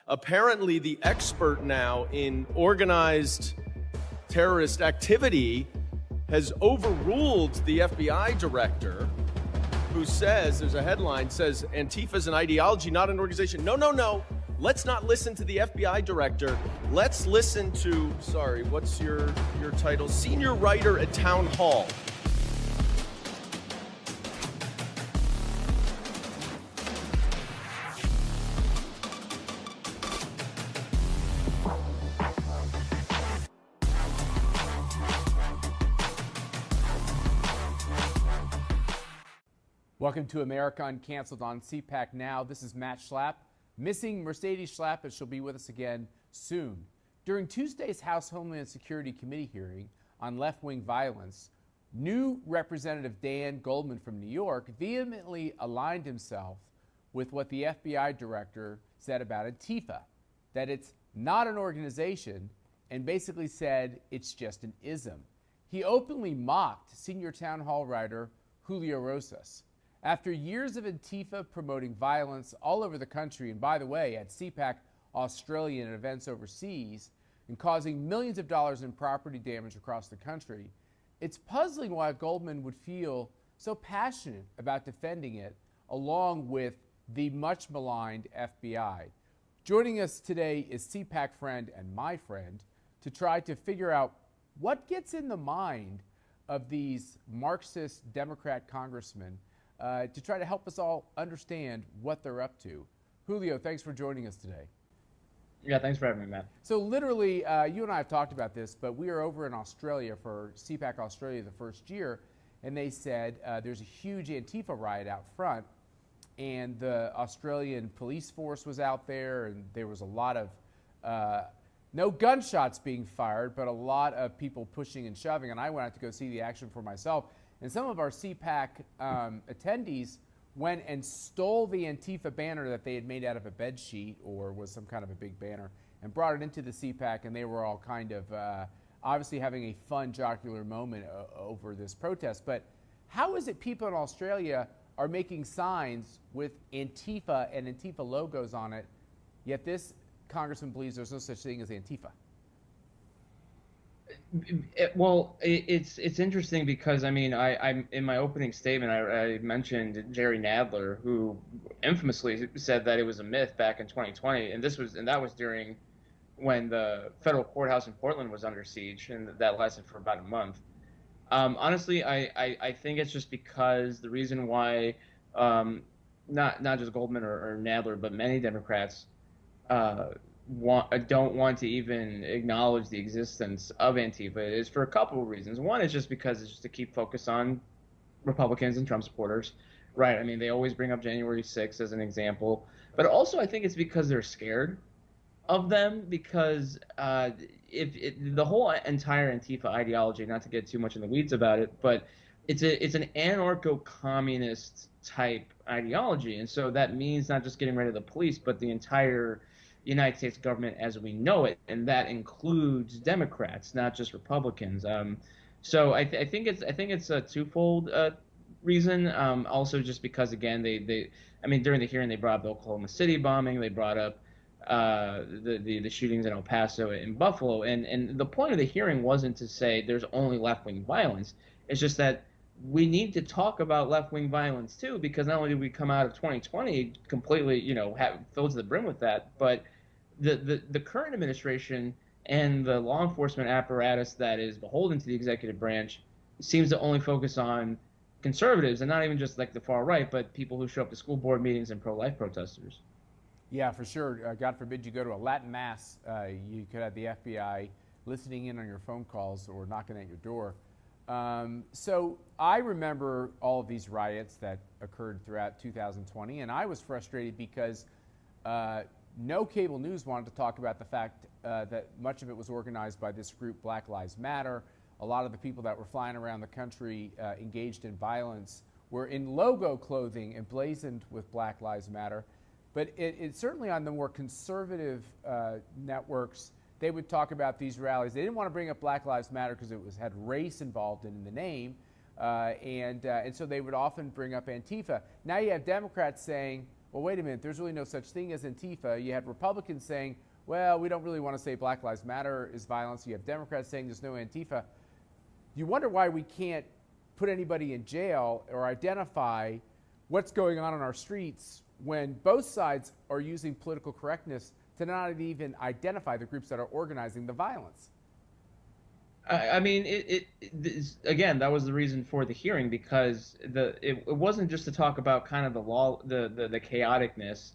Apparently, the expert now in organized terrorist activity has overruled the FBI director who says, there's a headline, says Antifa is an ideology, not an organization. No. Let's not listen to the FBI director. Let's listen to, what's your title? Senior writer at Town Hall. Welcome to America Uncanceled on CPAC Now. This is Matt Schlapp, missing Mercedes Schlapp, as she'll be with us again soon. During Tuesday's House Homeland Security Committee hearing on left-wing violence, new Representative Dan Goldman from New York vehemently aligned himself with what the FBI director said about Antifa, that it's not an organization, and basically said it's just an ism. He openly mocked senior town hall writer Julio Rosas. After years of Antifa promoting violence all over the country, and by the way, at CPAC Australia and events overseas, and causing millions of dollars in property damage across the country, it's puzzling why Goldman would feel so passionate about defending it, along with the much maligned FBI. Joining us today is CPAC friend and my friend to try to figure out what gets in the mind of these Marxist Democrat congressmen to try to help us all understand what they're up to. Julio, thanks for joining us today. Yeah, thanks for having me, Matt. So literally, you and I have talked about this, but we are over in Australia for CPAC Australia the first year, and they said there's a huge Antifa riot out front, and the Australian police force was out there, and there was a lot of, no gunshots being fired, but a lot of people pushing and shoving, and I went out to go see the action for myself. And some of our CPAC attendees went and stole the Antifa banner that they had made out of a bed sheet or was some kind of a big banner and brought it into the CPAC, and they were all kind of obviously having a fun, jocular moment over this protest. But how is it people in Australia are making signs with Antifa and Antifa logos on it, yet this congressman believes there's no such thing as Antifa? It's interesting because I in my opening statement I mentioned Jerry Nadler, who infamously said that it was a myth back in 2020, and that was during when the federal courthouse in Portland was under siege, and that lasted for about a month. Honestly, I think it's just because the reason why not just Goldman or Nadler, but many Democrats don't want to even acknowledge the existence of Antifa is for a couple of reasons. One is just because it's just to keep focus on Republicans and Trump supporters, right? I mean, they always bring up January 6th as an example, but also I think it's because they're scared of them, because the whole entire Antifa ideology, not to get too much in the weeds about it, but it's an anarcho-communist type ideology, and so that means not just getting rid of the police, but the entire United States government as we know it, and that includes Democrats, not just Republicans. So I think it's a twofold reason. Also, just because again, during the hearing they brought up the Oklahoma City bombing, they brought up the shootings in El Paso and Buffalo, and the point of the hearing wasn't to say there's only left-wing violence. It's just that we need to talk about left-wing violence too, because not only did we come out of 2020 completely, filled to the brim with that, but the current administration and the law enforcement apparatus that is beholden to the executive branch seems to only focus on conservatives, and not even just like the far right, but people who show up to school board meetings and pro-life protesters. Yeah, for sure. God forbid you go to a Latin mass, you could have the FBI listening in on your phone calls or knocking at your door. So I remember all of these riots that occurred throughout 2020, and I was frustrated because no cable news wanted to talk about the fact that much of it was organized by this group, Black Lives Matter. A lot of the people that were flying around the country engaged in violence were in logo clothing emblazoned with Black Lives Matter. But it certainly on the more conservative networks, they would talk about these rallies. They didn't want to bring up Black Lives Matter because it had race involved in the name, and so they would often bring up Antifa. Now you have Democrats saying, well, wait a minute, there's really no such thing as Antifa. You had Republicans saying, well, we don't really want to say Black Lives Matter is violence. You have Democrats saying there's no Antifa. You wonder why we can't put anybody in jail or identify what's going on our streets when both sides are using political correctness to not even identify the groups that are organizing the violence. I mean, again, that was the reason for the hearing, because it wasn't just to talk about kind of the chaoticness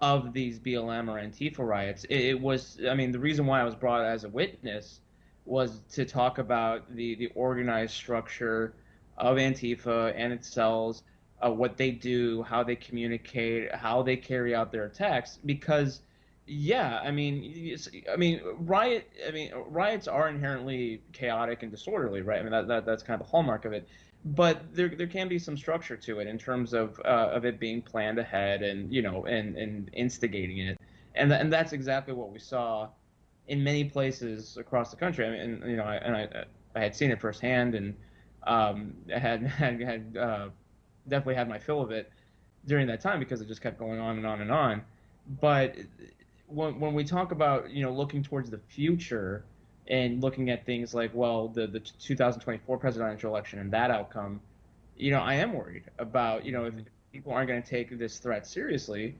of these BLM or Antifa riots. It was, I mean, the reason why I was brought as a witness was to talk about the organized structure of Antifa and its cells, what they do, how they communicate, how they carry out their attacks. Because, yeah, riots are inherently chaotic and disorderly, right? I mean, that's kind of the hallmark of it. But there can be some structure to it in terms of it being planned ahead and, and instigating it. And that's exactly what we saw in many places across the country. I mean, I had seen it firsthand, and I had definitely had my fill of it during that time, because it just kept going on and on and on. But when we talk about, looking towards the future and looking at things like, well, the 2024 presidential election and that outcome, I am worried about, if people aren't going to take this threat seriously.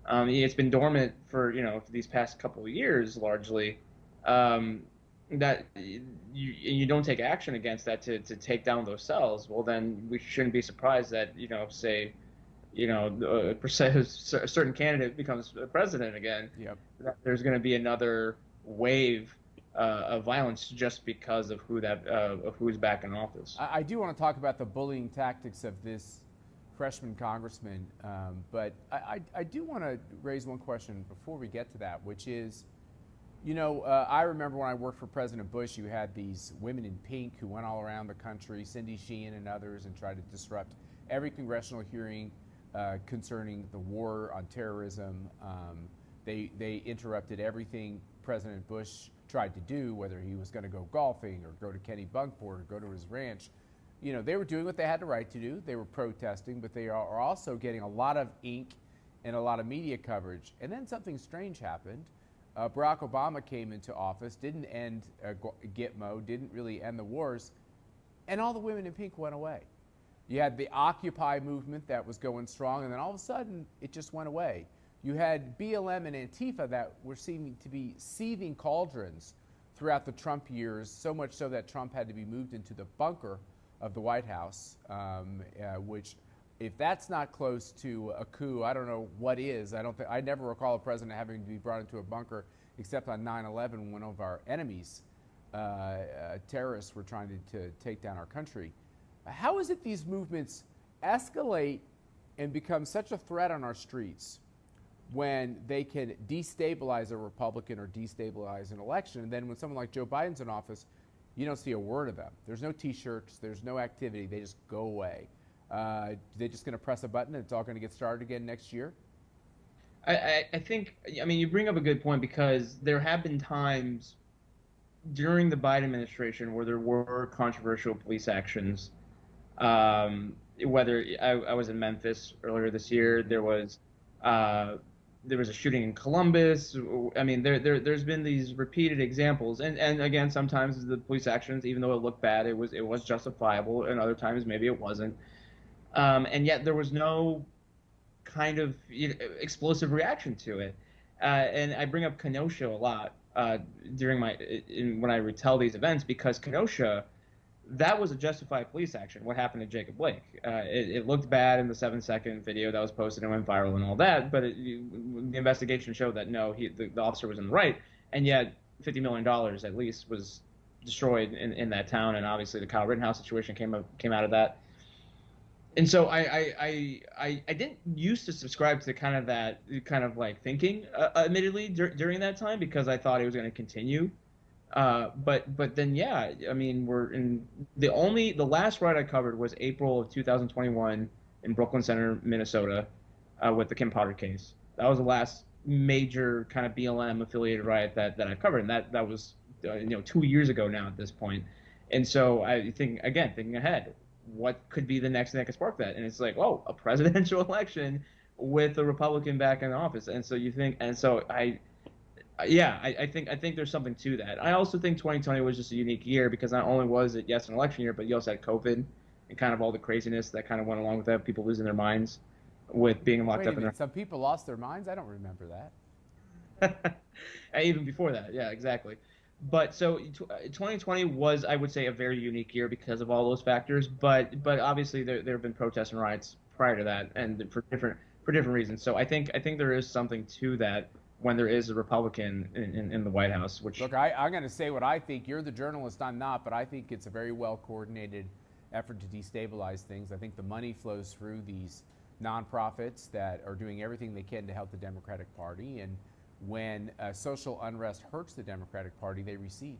It's been dormant for, for these past couple of years, largely, that you don't take action against that to take down those cells. Well, then we shouldn't be surprised that, say, a certain candidate becomes president again. Yep. There's going to be another wave of violence just because of who's back in office. I do want to talk about the bullying tactics of this freshman congressman, but I do want to raise one question before we get to that, which is, I remember when I worked for President Bush, you had these women in pink who went all around the country, Cindy Sheehan and others, and tried to disrupt every congressional hearing concerning the war on terrorism. They interrupted everything President Bush tried to do, whether he was going to go golfing or go to Kenny Bunkport or go to his ranch. They were doing what they had the right to do. They were protesting, but they are also getting a lot of ink and a lot of media coverage. And then something strange happened. Barack Obama came into office, didn't end Gitmo, didn't really end the wars, and all the women in pink went away. You had the Occupy movement that was going strong, and then all of a sudden, it just went away. You had BLM and Antifa that were seeming to be seething cauldrons throughout the Trump years, so much so that Trump had to be moved into the bunker of the White House, which, if that's not close to a coup, I don't know what is. I never recall a president having to be brought into a bunker except on 9/11, when one of our enemies, terrorists, were trying to take down our country. How is it these movements escalate and become such a threat on our streets when they can destabilize a Republican or destabilize an election? And then when someone like Joe Biden's in office, you don't see a word of them. There's no T-shirts. There's no activity. They just go away. They're just going to press a button and it's all going to get started again next year? I think, you bring up a good point, because there have been times during the Biden administration where there were controversial police actions. Whether I was in Memphis earlier this year, there was a shooting in Columbus. There's been these repeated examples, and again, sometimes the police actions, even though it looked bad, it was justifiable, and other times maybe it wasn't. And yet there was no kind of explosive reaction to it. And I bring up Kenosha a lot when I retell these events, because Kenosha, that was a justified police action. What happened to Jacob Blake? It looked bad in the 7-second video that was posted and went viral and all that, but the investigation showed that no, the officer was in the right, and yet $50 million at least was destroyed in that town, and obviously the Kyle Rittenhouse situation came out of that. And so I didn't used to subscribe to that kind of like thinking, admittedly, during that time, because I thought it was going to continue. But then, yeah, we're in the last riot I covered was April of 2021 in Brooklyn Center, Minnesota, with the Kim Potter case. That was the last major kind of BLM affiliated riot that I covered, and that was 2 years ago now at this point. And so I think, again, thinking ahead, what could be the next thing that could spark that? And it's like, oh, a presidential election with a Republican back in office. And so you think, and so yeah, I think there's something to that. I also think 2020 was just a unique year because not only was it, yes, an election year, but you also had COVID and kind of all the craziness that kind of went along with that, people losing their minds with being locked Wait a up in minute, some people lost their minds? I don't remember that. their even before that, yeah, exactly. But so 2020 was, I would say, a very unique year because of all those factors. But obviously there have been protests and riots prior to that, and for different reasons. So I think there is something to that when there is a Republican in the White House. Which Look, I'm going to say what I think. You're the journalist, I'm not, but I think it's a very well coordinated effort to destabilize things. I think the money flows through these nonprofits that are doing everything they can to help the Democratic Party, and when social unrest hurts the Democratic Party, they recede.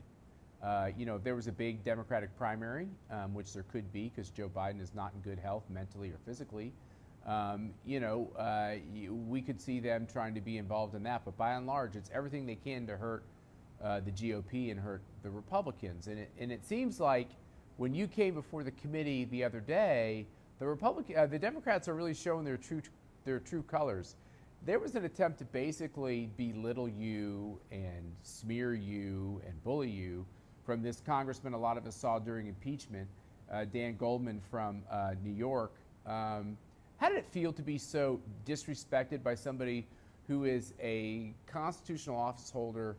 You know, if there was a big Democratic primary, which there could be because Joe Biden is not in good health mentally or physically, you know, we could see them trying to be involved in that. But by and large, it's everything they can to hurt the GOP and hurt the Republicans. And it seems like when you came before the committee the other day, the Democrats are really showing their true colors. There was an attempt to basically belittle you and smear you and bully you from this congressman a lot of us saw during impeachment, Dan Goldman from New York. How did it feel to be so disrespected by somebody who is a constitutional office holder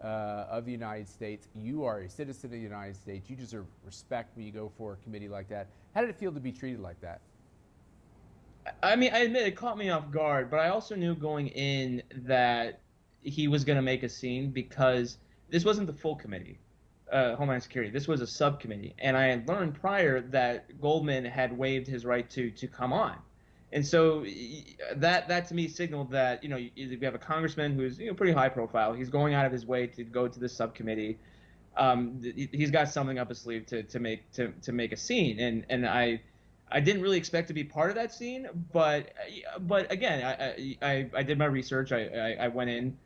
of the United States? You are a citizen of the United States. You deserve respect when you go for a committee like that. How did it feel to be treated like that? I mean, I admit it caught me off guard, but I also knew going in that he was going to make a scene because this wasn't the full committee, Homeland Security. This was a subcommittee, and I had learned prior that Goldman had waived his right to come on, and so that to me signaled that you have a congressman who's pretty high profile. He's going out of his way to go to this subcommittee. He's got something up his sleeve to make a scene, and I didn't really expect to be part of that scene, but again, I did my research. I went in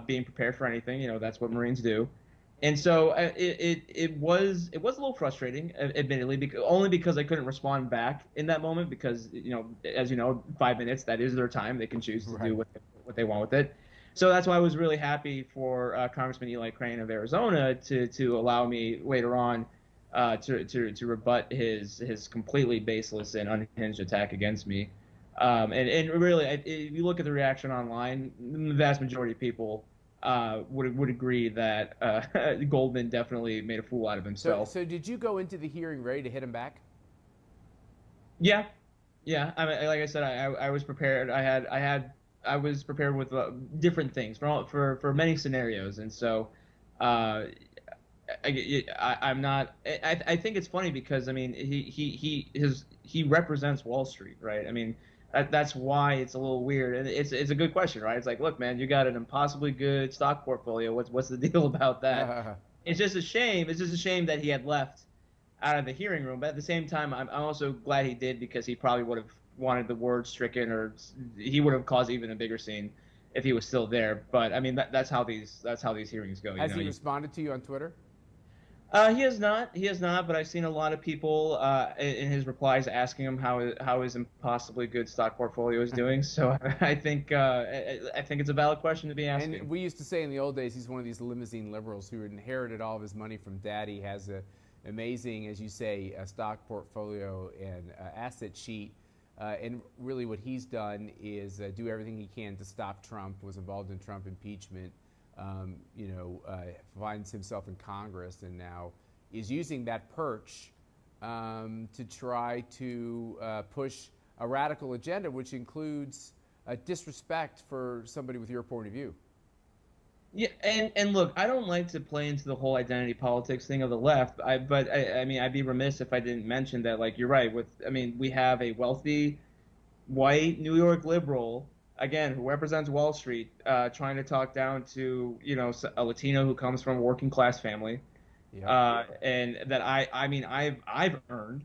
being prepared for anything. That's what Marines do, and so it was a little frustrating, admittedly, only because I couldn't respond back in that moment because as 5 minutes, that is their time. They can choose to do what they want with it. So that's why I was really happy for Congressman Eli Crane of Arizona to allow me later on to rebut his completely baseless and unhinged attack against me. And really, if you look at the reaction online, the vast majority of people would agree that Goldman definitely made a fool out of himself. So did you go into the hearing ready to hit him back? Yeah. I mean, like I said, I was prepared. I was prepared with different things for many scenarios, and so. I'm not. I think it's funny because I mean he represents Wall Street, right? I mean that's why it's a little weird, and it's a good question, right? It's like, look, man, you got an impossibly good stock portfolio. What's the deal about that? It's just a shame. It's just a shame that he had left out of the hearing room. But at the same time, I'm also glad he did because he probably would have wanted the word stricken, or he would have caused even a bigger scene if he was still there. But I mean that's how these hearings go. Has he responded to you on Twitter? He has not, but I've seen a lot of people in his replies asking him how his impossibly good stock portfolio is doing. So I think it's a valid question to be asking. And we used to say in the old days he's one of these limousine liberals who inherited all of his money from daddy, has an amazing, as you say, stock portfolio and asset sheet. And really what he's done is do everything he can to stop Trump, was involved in Trump impeachment. Finds himself in Congress and now is using that perch to try to push a radical agenda, which includes disrespect for somebody with your point of view. Yeah, and look, I don't like to play into the whole identity politics thing of the left, but I mean, I'd be remiss if I didn't mention that, like, you're right. We have a wealthy, white New York liberal, again, who represents Wall Street, trying to talk down to a Latino who comes from a working class family, and that I've earned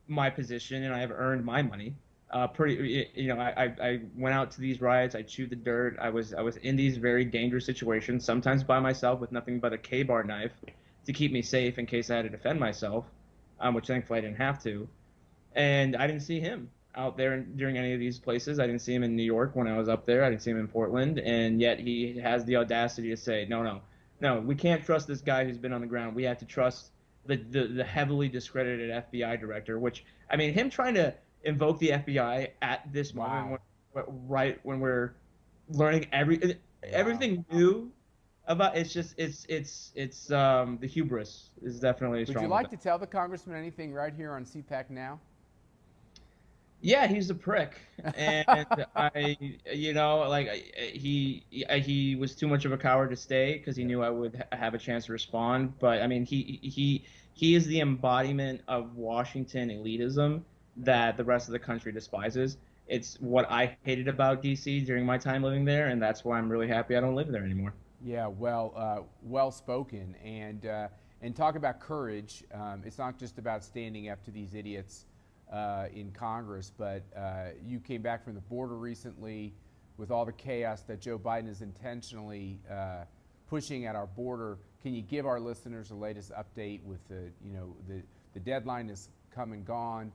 my position and I have earned my money. I went out to these riots. I chewed the dirt. I was in these very dangerous situations, sometimes by myself with nothing but a K-bar knife to keep me safe in case I had to defend myself, which thankfully I didn't have to. And I didn't see him. out there during any of these places. I didn't see him in New York when I was up there. I didn't see him in Portland, and yet he has the audacity to say, no, we can't trust this guy who's been on the ground. We have to trust the heavily discredited FBI director. Which, I mean, him trying to invoke the FBI at this moment, right when we're learning everything new about it's the hubris is definitely strong. Would you like to tell the congressman anything right here on CPAC Now? Yeah, he's a prick, and he was too much of a coward to stay because he knew I would have a chance to respond. But I mean, he is the embodiment of Washington elitism that the rest of the country despises. It's what I hated about DC during my time living there, and that's why I'm really happy I don't live there anymore. Yeah, well spoken, and talk about courage. It's not just about standing up to these idiots in Congress, but you came back from the border recently with all the chaos that Joe Biden is intentionally pushing at our border. Can you give our listeners the latest update with the deadline is come and gone?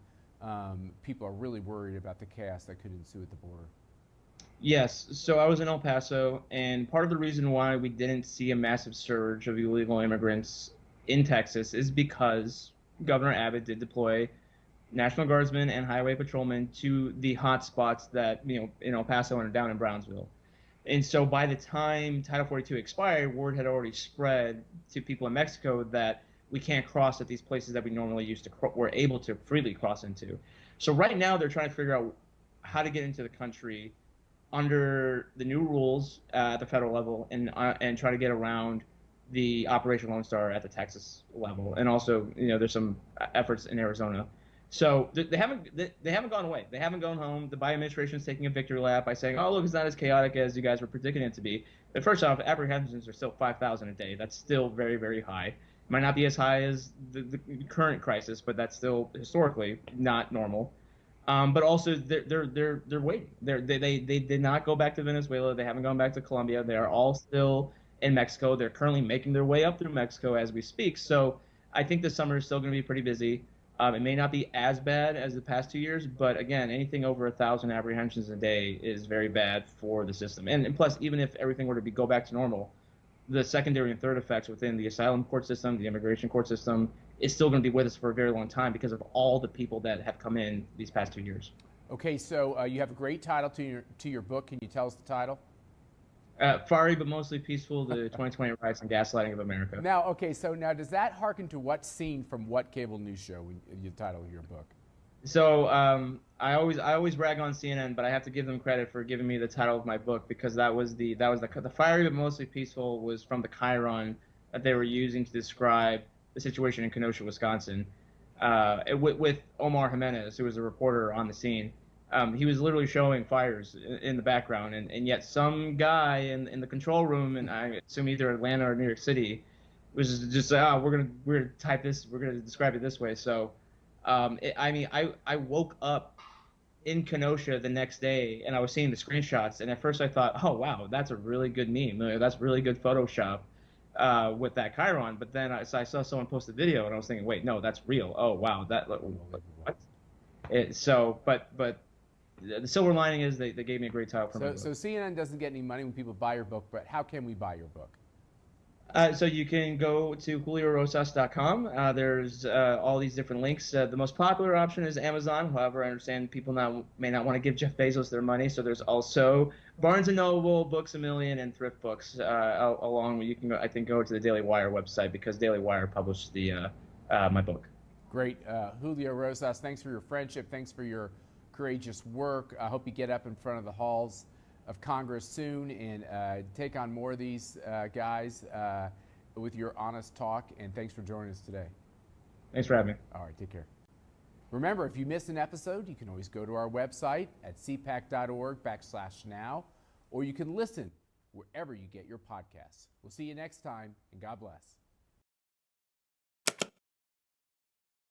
People are really worried about the chaos that could ensue at the border. Yes, so I was in El Paso, and part of the reason why we didn't see a massive surge of illegal immigrants in Texas is because Governor Abbott did deploy National Guardsmen and highway patrolmen to the hot spots that, in El Paso and down in Brownsville. And so by the time Title 42 expired, word had already spread to people in Mexico that we can't cross at these places that we normally were able to freely cross into. So right now they're trying to figure out how to get into the country under the new rules at the federal level and try to get around the Operation Lone Star at the Texas level. And also, there's some efforts in Arizona. So they haven't gone away. They haven't gone home. The Biden administration is taking a victory lap by saying, "Oh, look, it's not as chaotic as you guys were predicting it to be." But first off, apprehensions are still 5,000 a day. That's still very, very high. It might not be as high as the current crisis, but that's still historically not normal. But also they're waiting. They did not go back to Venezuela. They haven't gone back to Colombia. They are all still in Mexico. They're currently making their way up through Mexico as we speak. So I think the summer is still going to be pretty busy. It may not be as bad as the past 2 years, but again, anything over 1,000 apprehensions a day is very bad for the system. And plus, even if everything were to go back to normal, the secondary and third effects within the asylum court system, the immigration court system, is still going to be with us for a very long time because of all the people that have come in these past 2 years. Okay, so you have a great title to your book. Can you tell us the title? Fiery but mostly peaceful, the 2020 riots and gaslighting of America. Now, does that harken to what scene from what cable news show when you title your book? So I always brag on CNN, but I have to give them credit for giving me the title of my book because that was the fiery but mostly peaceful was from the Chiron that they were using to describe the situation in Kenosha, Wisconsin, with Omar Jimenez, who was a reporter on the scene. He was literally showing fires in the background, and yet some guy in the control room, and I assume either Atlanta or New York City, was just we're gonna type this, we're gonna describe it this way. So, I woke up in Kenosha the next day, and I was seeing the screenshots, and at first I thought, oh wow, that's a really good meme, that's really good Photoshop with that Chiron. But then I saw someone post a video, and I was thinking, wait, no, that's real. Oh wow, what? But the silver lining is they gave me a great title for my book. So CNN doesn't get any money when people buy your book, but how can we buy your book? So you can go to juliorosas.com. There's all these different links. The most popular option is Amazon. However, I understand people may not want to give Jeff Bezos their money, so there's also Barnes & Noble, Books A Million, and Thrift Books. Along with, you can go to the Daily Wire website because Daily Wire published my book. Great. Julio Rosas, thanks for your friendship. Thanks for your courageous work. I hope you get up in front of the halls of Congress soon and take on more of these guys with your honest talk. And thanks for joining us today. Thanks for having me. All right, take care. Remember, if you missed an episode, you can always go to our website at cpac.org/now, or you can listen wherever you get your podcasts. We'll see you next time, and God bless.